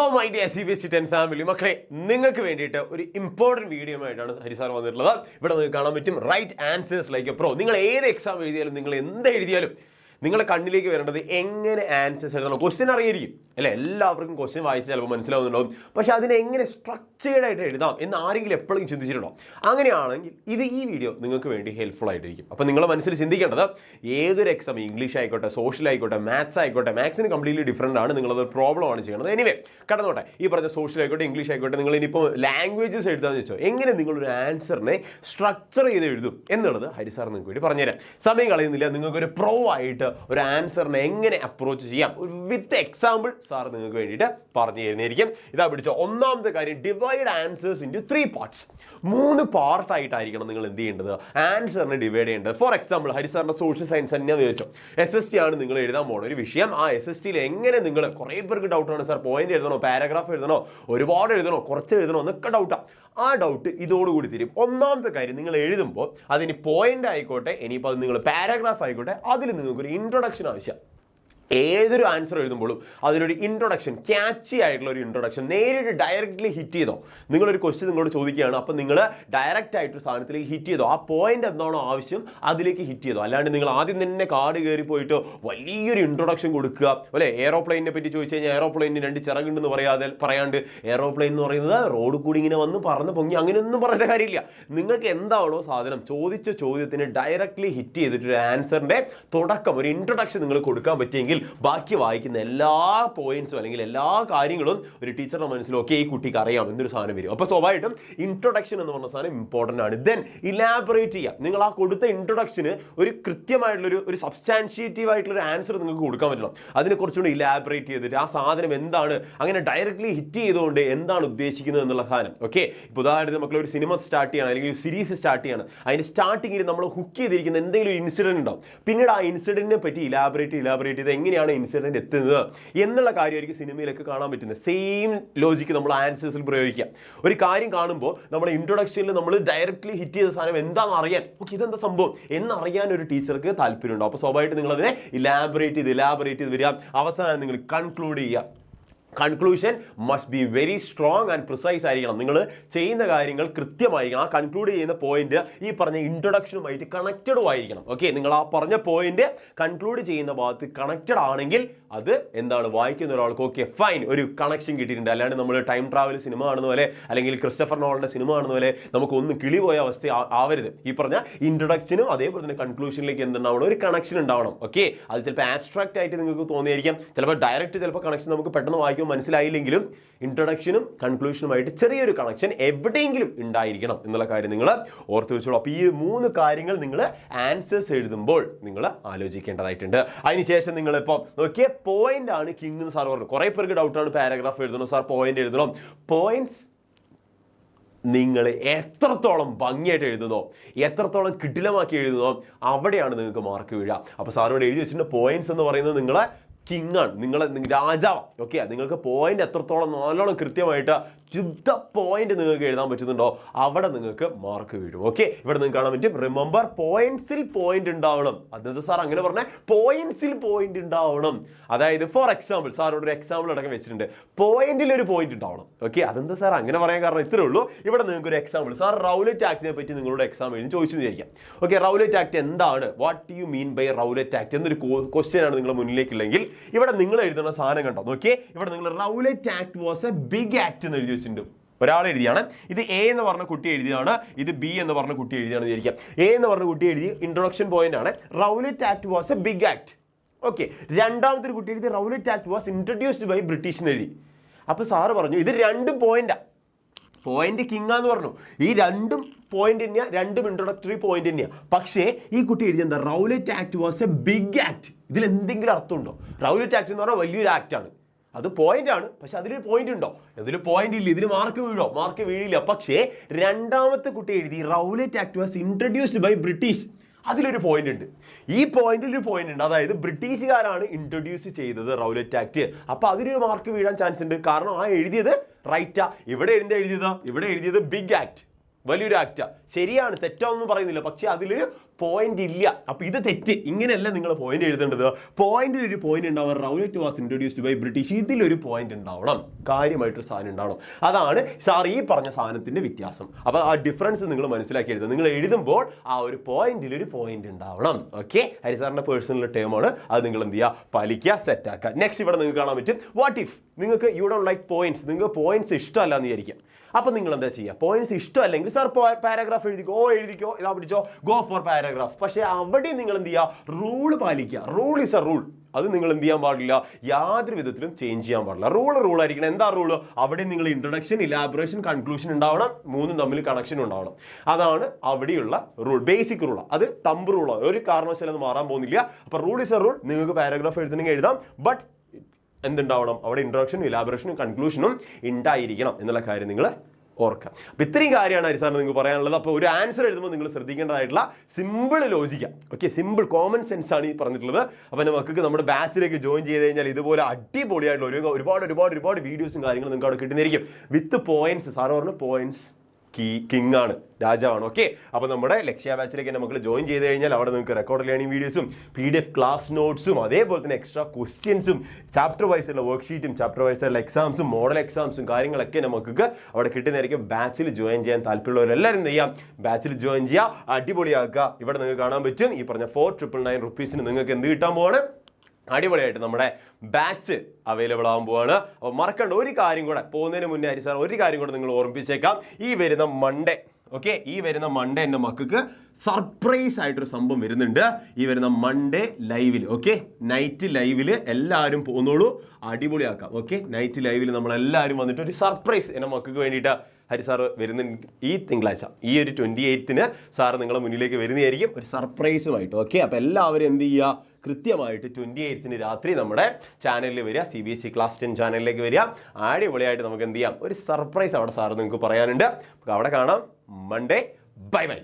Hello my dear CBSE 10 family മക്കളെ, നിങ്ങൾക്ക് വേണ്ടിയിട്ട് ഒരു ഇമ്പോർട്ടൻറ്റ് വീഡിയോ ആയിട്ടാണ് ഹരിസാർ വന്നിട്ടുള്ളത്. ഇവിടെ നിങ്ങൾക്ക് കാണാൻ പറ്റും right answers like a pro. നിങ്ങൾ ഏത് എക്സാം എഴുതിയാലും നിങ്ങൾ എന്ത് എഴുതിയാലും നിങ്ങളുടെ കണ്ണിലേക്ക് വരേണ്ടത് എങ്ങനെ ആൻസേഴ്സ് എഴുതണം. ക്വസ്റ്റ്യൻ അറിയായിരിക്കും അല്ലേ, എല്ലാവർക്കും ക്വസ്റ്റ്യൻ വായിച്ച് ചിലപ്പോൾ മനസ്സിലാവുന്നുണ്ടാവും. പക്ഷേ അതിനെ എങ്ങനെ സ്ട്രക്ചേർഡ് ആയിട്ട് എഴുതാം എന്ന് ആരെങ്കിലും എപ്പോഴും ചിന്തിച്ചിട്ടുണ്ടോ? അങ്ങനെയാണെങ്കിൽ ഈ വീഡിയോ നിങ്ങൾക്ക് വേണ്ടി ഹെൽപ്ഫുൾ ആയിട്ടിരിക്കും. അപ്പോൾ നിങ്ങളുടെ മനസ്സിൽ ചിന്തിക്കേണ്ടത് ഏതൊരു എക്സാം, ഇംഗ്ലീഷ് ആയിക്കോട്ടെ, സോഷ്യൽ ആയിക്കോട്ടെ, മാത്സ് ആയിക്കോട്ടെ, മാത്സിന് കംപ്ലീറ്റ്ലി ഡിഫറൻ്റ് ആണ്. നിങ്ങളത് പ്രോബ്ലം ആണ് ചെയ്യുന്നത്. എനിവേ കടന്നോട്ടെ, ഈ പറഞ്ഞ സോഷ്യൽ ആയിക്കോട്ടെ, ഇംഗ്ലീഷ് ആയിക്കോട്ടെ, നിങ്ങൾ ഇനിയിപ്പോൾ ലാംഗ്വേജസ് എഴുതാമെന്ന് വെച്ചോ, എങ്ങനെ നിങ്ങളൊരു ആൻസറിനെ സ്ട്രക്ചർ ചെയ്ത് എഴുതും എന്നുള്ളത് ഹരിസാർ നിങ്ങൾക്ക് വേണ്ടി പറഞ്ഞുതരാം. സമയം കളയുന്നില്ല, നിങ്ങൾക്കൊരു പ്രോ ആയിട്ട് ഒരു ആൻസറിനെ എങ്ങനെ അപ്രോച്ച് ചെയ്യാം വിത്ത് എക്സാമ്പിൾ സാർ നിങ്ങൾക്ക് വേണ്ടിയിട്ട് പറഞ്ഞു തരുന്നതായിരിക്കും. ഇതാ പിടിച്ചോ. ഒന്നാമത്തെ കാര്യം, ഡിവൈഡ് ആൻസേഴ്സ് ഇൻറ്റു 3 പാർട്സ്. 3 പാർട്ടായിട്ടായിരിക്കണം നിങ്ങൾ എന്ത് ചെയ്യേണ്ടത്, ആൻസറിനെ ഡിവൈഡ് ചെയ്യേണ്ടത്. ഫോർ എക്സാമ്പിൾ ഹരിസാറിന്റെ സോഷ്യൽ സയൻസ് തന്നെയാണെന്ന് ചോദിച്ചോ, SST ആണ് നിങ്ങൾ എഴുതാൻ പോകുന്ന ഒരു വിഷയം. ആ SSTയിൽ എങ്ങനെ നിങ്ങൾ, കുറേ പേർക്ക് ഡൗട്ടാണ് സാർ, പോയിന്റ് എഴുതണോ, പാരഗ്രാഫ് എഴുതണോ, ഒരുപാട് എഴുതണോ, കുറച്ച് എഴുതണോ എന്നൊക്കെ ഡൗട്ടാണ്. ആ ഡൗട്ട് ഇതോടുകൂടി തീരും. ഒന്നാമത്തെ കാര്യം, നിങ്ങൾ എഴുതുമ്പോൾ അതിന് പോയിന്റ് ആയിക്കോട്ടെ, ഇനിയിപ്പോൾ അത് നിങ്ങൾ പാരഗ്രാഫ് ആയിക്കോട്ടെ, അതിൽ നിങ്ങൾക്കൊരു ഇൻട്രൊഡക്ഷൻ ആവശ്യം. ഏതൊരു ആൻസർ എഴുതുമ്പോഴും അതിനൊരു ഇൻട്രൊഡക്ഷൻ, ക്യാച്ചി ആയിട്ടുള്ള ഒരു ഇൻട്രൊഡക്ഷൻ, നേരിട്ട് ഡയറക്റ്റ്ലി ഹിറ്റ് ചെയ്തോ. നിങ്ങളൊരു ക്വസ്റ്റ്യൻ നിങ്ങളോട് ചോദിക്കുകയാണ്, അപ്പം നിങ്ങൾ ഡയറക്റ്റ് ആയിട്ടൊരു സാധനത്തിലേക്ക് ഹിറ്റ് ചെയ്തോ. ആ പോയിന്റ് എന്താണോ ആവശ്യം അതിലേക്ക് ഹിറ്റ് ചെയ്തോ. അല്ലാണ്ട് നിങ്ങൾ ആദ്യം തന്നെ കാട് കയറി പോയിട്ട് വലിയൊരു ഇൻട്രൊഡക്ഷൻ കൊടുക്കുക അല്ലേ. എയ്റോപ്ലെയിനെ പറ്റി ചോദിച്ചു കഴിഞ്ഞാൽ എയ്റോപ്ലെയിന് 2 ചിറകുണ്ടെന്ന് പറയാണ്ട് എയ്റോപ്ലെയിൻ എന്ന് പറയുന്നത് റോഡ് കൂടി ഇങ്ങനെ വന്ന് പറന്ന് പൊങ്ങി അങ്ങനെയൊന്നും പറയേണ്ട കാര്യമില്ല. നിങ്ങൾക്ക് എന്താണോ സാധനം, ചോദിച്ച ചോദ്യത്തിന് ഡയറക്റ്റ്ലി ഹിറ്റ് ചെയ്തിട്ടൊരു ആൻസറിന്റെ തുടക്കം, ഒരു ഇൻട്രൊഡക്ഷൻ നിങ്ങൾ കൊടുക്കാൻ പറ്റിയെങ്കിൽ ബാക്കി വായിക്കുന്ന എല്ലാ പോയിന്റ്സും അല്ലെങ്കിൽ എല്ലാ കാര്യങ്ങളും ഒരു ടീച്ചറുടെ മനസ്സിൽ ഓക്കെ ഈ കുട്ടിക്ക് അറിയാം എന്നൊരു സാധനം വരും. അപ്പോൾ സ്വാഭാവികമായിട്ടും ഇൻട്രൊഡക്ഷൻ എന്ന് പറഞ്ഞ സാധനം ഇമ്പോർട്ടൻ്റ് ആണ്. ദെൻ ഇലാബറേറ്റ് ചെയ്യാം. നിങ്ങൾ ആ കൊടുത്ത ഇൻട്രൊഡക്ഷന് ഒരു കൃത്യമായിട്ടുള്ളൊരു സബ്സ്റ്റാൻഷിയേറ്റീവ് ആയിട്ടുള്ളൊരു ആൻസർ നിങ്ങൾക്ക് കൊടുക്കാൻ പറ്റണം. അതിനെ കുറച്ചുകൂടി ഇലാബറേറ്റ് ചെയ്തിട്ട് ആ സാധനം എന്താണ്, അങ്ങനെ ഡയറക്റ്റ്ലി ഹിറ്റ് ചെയ്തുകൊണ്ട് എന്താണ് ഉദ്ദേശിക്കുന്നത് എന്നുള്ള സാധനം. ഓക്കെ, ഇപ്പോൾ ഉദാഹരണത്തിന് മക്കൾ ഒരു സിനിമ സ്റ്റാർട്ട് ചെയ്യണം അല്ലെങ്കിൽ ഒരു സീരീസ് സ്റ്റാർട്ട് ചെയ്യണം, അതിൻ്റെ സ്റ്റാർട്ടിങ്ങിൽ നമ്മൾ ഹുക്ക് ചെയ്തിരിക്കുന്ന എന്തെങ്കിലും ഒരു ഇൻസിഡൻറ്റ് ഉണ്ടാവും. പിന്നീട് ആ ഇൻസിഡൻറ്റിനെ പറ്റി ഇലാബറേറ്റ് ചെയ്ത് എങ്ങനെയാണ് ഇൻസിഡന്റ് എത്തുന്നത് എന്നുള്ള കാര്യമായിരിക്കും സിനിമയിലൊക്കെ കാണാൻ പറ്റുന്നത്. സെയിം ലോജിക്ക് നമ്മൾ ആൻസേഴ്സിൽ പ്രയോഗിക്കാം. ഒരു കാര്യം കാണുമ്പോൾ നമ്മുടെ ഇൻട്രൊഡക്ഷനിൽ നമ്മൾ ഡയറക്റ്റ്ലി ഹിറ്റ് ചെയ്ത സാധനം എന്താണെന്ന് അറിയാൻ, ഓക്കെ ഇതെന്താ സംഭവം എന്നറിയാൻ ഒരു ടീച്ചർക്ക് താല്പര്യമുണ്ടാവും. അപ്പോൾ സ്വാഭാവികമായിട്ട് നിങ്ങൾ അതിനെ ഇലാബറേറ്റ് ചെയ്ത് വരിക. അവസാനം നിങ്ങൾ കൺക്ലൂഡ് ചെയ്യുക. Conclusion must be very strong and precise ആയിരിക്കണം. നിങ്ങൾ ചെയ്യുന്ന കാര്യങ്ങൾ കൃത്യമായിരിക്കണം. ആ കൺക്ലൂഡ് ചെയ്യുന്ന പോയിന്റ് ഈ പറഞ്ഞ ഇൻട്രൊഡക്ഷനുമായിട്ട് കണക്റ്റഡും ആയിരിക്കണം. ഓക്കെ, നിങ്ങൾ ആ പറഞ്ഞ പോയിന്റ് കൺക്ലൂഡ് ചെയ്യുന്ന ഭാഗത്ത് കണക്റ്റഡ് ആണെങ്കിൽ അത് എന്താണ്, വായിക്കുന്ന ഒരാൾക്ക് ഓക്കെ ഫൈൻ, ഒരു കണക്ഷൻ കിട്ടിയിട്ടുണ്ട്. അല്ലാണ്ട് നമ്മൾ ടൈം ട്രാവൽ സിനിമ കാണുന്ന പോലെ അല്ലെങ്കിൽ ക്രിസ്റ്റഫർ നോളന്റെ സിനിമ കാണുന്ന പോലെ നമുക്കൊന്നും കിളി പോയ അവസ്ഥ ആവരുത്. ഈ പറഞ്ഞ ഇൻട്രൊഡക്ഷനും അതേപോലെ തന്നെ കൺക്ലൂഷനിലേക്ക് എന്തുണ്ടാവണം, ഒരു കണക്ഷൻ ഉണ്ടാവണം. ഓക്കെ, അത് ചിലപ്പോൾ ആബ്സ്ട്രാക്റ്റ് ആയിട്ട് നിങ്ങൾക്ക് തോന്നിയായിരിക്കാം, ചിലപ്പോൾ ഡയറക്റ്റ് ചിലപ്പോൾ കണക്ഷൻ നമുക്ക് പെട്ടെന്ന് വായിക്കും മനസ്സിലായില്ലെങ്കിലും ഇൻട്രൊഡക്ഷനും കൺക്ലൂഷനുമായിട്ട് ചെറിയൊരു കണക്ഷൻ എവിടെയെങ്കിലും ഉണ്ടായിരിക്കണം എന്നുള്ള കാര്യം നിങ്ങൾ ഓർത്ത് വെച്ചോളൂ. അപ്പോൾ ഈ 3 കാര്യങ്ങൾ നിങ്ങൾ ആൻസേഴ്സ് എഴുതുമ്പോൾ നിങ്ങൾ ആലോചിക്കേണ്ടതായിട്ടുണ്ട്. അതിനുശേഷം നിങ്ങൾ ഇപ്പോൾ നോക്കിയ പോയിന്റ് ആണ് കിങ് എന്ന് സാർ പറഞ്ഞു. കുറേ പേർക്ക് ഡൗട്ടാണ്, പാരഗ്രാഫ് എഴുതണം സാർ, പോയിന്റ് എഴുതണം. പോയിന്റ്സ് നിങ്ങൾ എത്രത്തോളം ഭംഗിയായിട്ട് എഴുതുന്നോ, എത്രത്തോളം കിടിലമാക്കി എഴുതുന്നോ അവിടെയാണ് നിങ്ങൾക്ക് മാർക്ക് വീഴുക. അപ്പോൾ സാറോട് എഴുതി വെച്ചിട്ടുണ്ട്, പോയിന്റ്സ് എന്ന് പറയുന്നത് നിങ്ങളെ കിങ് ആണ്, നിങ്ങളെ രാജാവ്. ഓക്കെ, നിങ്ങൾക്ക് പോയിന്റ് എത്രത്തോളം നല്ലോണം കൃത്യമായിട്ട് ചുദ്ധ പോയിന്റ് നിങ്ങൾക്ക് എഴുതാൻ പറ്റുന്നുണ്ടോ അവിടെ നിങ്ങൾക്ക് മാർക്ക് വീഴും. ഓക്കെ, ഇവിടെ നിങ്ങൾക്ക് കാണാൻ പറ്റും, റിമെമ്പർ പോയിന്റ്സിൽ പോയിന്റ് ഉണ്ടാവണം. അതെന്താ സാർ അങ്ങനെ പറഞ്ഞാൽ, പോയിന്റ്സിൽ പോയിന്റ് ഉണ്ടാവണം. അതായത് ഫോർ എക്സാമ്പിൾ, സാറോട് ഒരു എക്സാമ്പിൾ അടക്കം വെച്ചിട്ടുണ്ട്, പോയിന്റിൽ ഒരു പോയിന്റ് ഉണ്ടാവണം. ഓക്കെ, അതെന്താ സാർ അങ്ങനെ പറയാൻ കാരണം ഇത്രേ ഉള്ളൂ. ഇവിടെ നിങ്ങൾക്ക് ഒരു എക്സാമ്പിൾ, സാർ റൗലറ്റ് ആക്ടിനെ പറ്റി നിങ്ങളോട് എക്സാം എഴുതി ചോദിച്ചു വിചാരിക്കാം. ഓക്കെ, റൗലറ്റ് ആക്ട് എന്താണ്, what do you mean by Rowlatt Act എന്നൊരു ക്വസ്റ്റ്യൻ ആണ് നിങ്ങളുടെ മുന്നിലേക്കുള്ളെങ്കിൽ ഇവിടെ നിങ്ങൾ എഴുതുന്ന സാധനം കണ്ടോ. നോക്കിയേ, ഇവിടെ നിങ്ങൾ Rowlatt Act was a big act എന്ന് എഴുതി വെച്ചിട്ടുണ്ട്. ഒരാൾ എഴുതിയാണ്, ഇത് A എന്ന് പറഞ്ഞ കുട്ടി എഴുതിയാണ്, ഇത് B എന്ന് പറഞ്ഞ കുട്ടി എഴുതിയാണ് വിചാരിക്കാം. A എന്ന് പറഞ്ഞ കുട്ടി എഴുതി ഇൻട്രൊഡക്ഷൻ പോയിന്റ് ആണ്, Rowlatt Act was a big act. Okay, രണ്ടാമത്തെ ഒരു കുട്ടി എഴുതി Rowlatt Act was introduced by British എന്ന് എഴുതി. അപ്പോൾ സാറ് പറഞ്ഞു ഇത് 2 പോയിന്റാണ്, പോയിന്റ് കിങ് എന്ന് പറഞ്ഞു. ഈ 2 പോയിന്റ് തന്നെയാണ്, 2 ഇൻട്രൊഡക്ടറി പോയിന്റ് തന്നെയാണ്. പക്ഷേ ഈ കുട്ടി എഴുതി എന്താ, Rowlatt Act was a big act. ഇതിൽ എന്തെങ്കിലും അർത്ഥമുണ്ടോ? റൗലറ്റ് ആക്ട് എന്ന് പറഞ്ഞാൽ വലിയൊരു ആക്ടാണ്, അത് പോയിന്റ് ആണ്, പക്ഷെ അതിലൊരു പോയിന്റ് ഉണ്ടോ? ഇതിൽ പോയിന്റ് ഇല്ല, ഇതിൽ മാർക്ക് വീഴോ? മാർക്ക് വീഴില്ല. പക്ഷേ രണ്ടാമത്തെ കുട്ടി എഴുതി Rowlatt Act was introduced by British, അതിലൊരു പോയിന്റ് ഉണ്ട്. ഈ പോയിന്റിൽ ഒരു പോയിന്റ് ഉണ്ട്, അതായത് ബ്രിട്ടീഷുകാരാണ് ഇൻട്രൊഡ്യൂസ് ചെയ്തത് റൗലറ്റ് ആക്ട്. അപ്പോൾ അതിലൊരു മാർക്ക് വീഴാൻ ചാൻസ് ഉണ്ട്, കാരണം ആ എഴുതിയത് റൈറ്റാ. ഇവിടെ എഴുതിയത് ബിഗ് ആക്ട്, വലിയൊരു ആക്റ്റാ. ശരിയാണ്, തെറ്റൊന്നും പറയുന്നില്ല, പക്ഷെ അതിലൊരു പോയിന്റ് ഇല്ല. അപ്പോൾ ഇത് തെറ്റ്. ഇങ്ങനെയല്ല നിങ്ങൾ പോയിന്റ് എഴുതേണ്ടത്. പോയിന്റിൽ ഒരു പോയിന്റ് ഉണ്ടാവും. Rowlatt was introduced by British. ഇതിലൊരു പോയിന്റ് ഉണ്ടാവണം, കാര്യമായിട്ടൊരു സാധനം ഉണ്ടാവണം. അതാണ് സാർ ഈ പറഞ്ഞ സാധനത്തിന്റെ വ്യത്യാസം. അപ്പോൾ ആ ഡിഫറൻസ് നിങ്ങൾ മനസ്സിലാക്കി എഴുതുക. നിങ്ങൾ എഴുതുമ്പോൾ ആ ഒരു പോയിന്റിൽ ഒരു പോയിന്റ് ഉണ്ടാവണം. ഓക്കെ, ഹരിസാറിന്റെ പേഴ്സണൽ ടേം ആണ്. അത് നിങ്ങൾ എന്ത് ചെയ്യുക, പാലിക്കുക, സെറ്റ് ആക്കുക. നെക്സ്റ്റ് ഇവിടെ നിങ്ങൾക്ക് കാണാൻ പറ്റും, വാട്ട് ഇഫ് നിങ്ങൾക്ക് യു ഡോണ്ട് ലൈക്ക് പോയിന്റ്സ്, നിങ്ങൾക്ക് പോയിന്റ്സ് ഇഷ്ടമല്ല എന്ന് വിചാരിക്കാം. അപ്പം നിങ്ങൾ എന്താ ചെയ്യുക, പോയിന്റ്സ് ഇഷ്ടമല്ലെങ്കിൽ സാർ പാരഗ്രാഫ് എഴുതിക്കോ, ഇതാ പിടിച്ചോ, ഗോ ഫോർ പാരഗ്രാഫ്. പക്ഷേ അവിടെ നിങ്ങൾ എന്ത് ചെയ്യുക, റൂൾ പാലിക്കുക. Rule is A rule. അത് നിങ്ങൾ എന്ത് ചെയ്യാൻ പാടില്ല, യാതൊരു വിധത്തിലും ചേഞ്ച് ചെയ്യാൻ പാടില്ല. റൂൾ ആയിരിക്കണം. എന്താ റൂള്? അവിടെ നിങ്ങൾ ഇൻട്രൊഡക്ഷൻ, ഇലാബറേഷൻ, കൺക്ലൂഷൻ ഉണ്ടാവണം. മൂന്നും തമ്മിൽ കണക്ഷൻ ഉണ്ടാവണം. അതാണ് അവിടെയുള്ള റൂൾ, ബേസിക് റൂളാണ്. അത് തമ്പ് റൂളാണ്. ഒരു കാരണവശാലും അത് മാറാൻ പോകുന്നില്ല. അപ്പോൾ റൂൾ ഇസ് എ റൂൾ. നിങ്ങൾക്ക് പാരഗ്രാഫ് എഴുതണമെങ്കിൽ എഴുതാം. ബട്ട് എന്തുണ്ടാവണം, അവിടെ ഇൻട്രൊഡക്ഷനും ഇലാബറേഷനും കൺക്ലൂഷനും ഉണ്ടായിരിക്കണം എന്നുള്ള കാര്യം നിങ്ങൾ ഓർക്കുക. അപ്പോൾ ഇത്രയും കാര്യമാണ് ഹരിസാറിന് നിങ്ങൾക്ക് പറയാനുള്ളത്. അപ്പോൾ ഒരു ആൻസർ എഴുതുമ്പോൾ നിങ്ങൾ ശ്രദ്ധിക്കേണ്ടതായിട്ടുള്ള സിമ്പിൾ ലോജിക്കാണ്. ഓക്കെ, സിമ്പിൾ കോമൺ സെൻസ് ആണ് ഈ പറഞ്ഞിട്ടുള്ളത്. അപ്പോൾ നമുക്ക് നമ്മുടെ ബാച്ചിലേക്ക് ജോയിൻ ചെയ്ത് കഴിഞ്ഞാൽ ഇതുപോലെ അടിപൊളിയായിട്ടുള്ള ഒരുപാട് വീഡിയോസും കാര്യങ്ങളും നിങ്ങൾക്ക് അവിടെ കിട്ടുന്നതായിരിക്കും. വിത്ത് പോയിന്റ്സ്. സാറ് പറഞ്ഞു പോയിന്റ്സ് കിങ് ആണ്, രാജാവാണ്. ഓക്കെ, അപ്പോൾ നമ്മുടെ ലക്ഷ്യ ബാച്ചിലേക്ക് നമുക്ക് ജോയിൻ ചെയ്ത് കഴിഞ്ഞാൽ അവിടെ നിങ്ങൾക്ക് റെക്കോർഡ് ലേണിംഗ് വീഡിയോസും PDF ക്ലാസ് നോട്ട്സും അതേപോലെ തന്നെ എക്സ്ട്രാ ക്വസ്റ്റ്യൻസും ചാപ്റ്റർ വൈസുള്ള വർക്ക്ഷീറ്റും ചാപ്റ്റർ വൈസുള്ള എക്സാംസും മോഡൽ എക്സാംസും കാര്യങ്ങളൊക്കെ നമുക്ക് അവിടെ കിട്ടുന്നതായിരിക്കും. ബാച്ചിൽ ജോയിൻ ചെയ്യാൻ താല്പര്യമുള്ളവരെല്ലാവരും എന്ത് ചെയ്യാം, ബാച്ചിൽ ജോയിൻ ചെയ്യുക, അടിപൊളിയാക്കുക. ഇവിടെ നിങ്ങൾക്ക് കാണാൻ പറ്റും ഈ പറഞ്ഞ 4,999 റുപ്പീസിന് നിങ്ങൾക്ക് എന്ത് കിട്ടാൻ പോവാണ്, അടിപൊളിയായിട്ട് നമ്മുടെ ബാച്ച് അവൈലബിൾ ആകാൻ പോവാണ്. അപ്പോൾ മറക്കണ്ട ഒരു കാര്യം കൂടെ, പോകുന്നതിന് മുന്നേ ഹരിസാർ ഒരു കാര്യം കൂടെ നിങ്ങൾ ഓർമ്മിപ്പിച്ചേക്കാം. ഈ വരുന്ന മൺഡേ, ഓക്കെ, ഈ വരുന്ന മൺഡേ എൻ്റെ മക്കൾക്ക് സർപ്രൈസ് ആയിട്ടൊരു സംഭവം വരുന്നുണ്ട്. ഈ വരുന്ന മൺഡേ ലൈവിൽ, ഓക്കെ, നൈറ്റ് ലൈവിൽ എല്ലാവരും പോകുന്നോളൂ, അടിപൊളിയാക്കാം. ഓക്കെ, നൈറ്റ് ലൈവിൽ നമ്മളെല്ലാവരും വന്നിട്ട് ഒരു സർപ്രൈസ് എൻ്റെ മക്കൾക്ക് വേണ്ടിയിട്ട് ഹരിസാർ വരുന്ന ഈ തിങ്കളാഴ്ച, ഈ ഒരു 28-ന് സാർ നിങ്ങളുടെ മുന്നിലേക്ക് വരുന്നതായിരിക്കും ഒരു സർപ്രൈസുമായിട്ട്. ഓക്കെ, അപ്പോൾ എല്ലാവരും എന്ത് ചെയ്യുക, കൃത്യമായിട്ട് 28-ന് രാത്രി നമ്മുടെ ചാനലിൽ വരിക, CBSE ക്ലാസ് 10 ചാനലിലേക്ക് വരിക. അടിപൊളിയായിട്ട് നമുക്ക് എന്ത് ചെയ്യാം, ഒരു സർപ്രൈസ് അവിടെ സാർ നിങ്ങൾക്ക് പറയാനുണ്ട്. അപ്പോൾ അവിടെ കാണാം. മൺഡേ. Bye bye.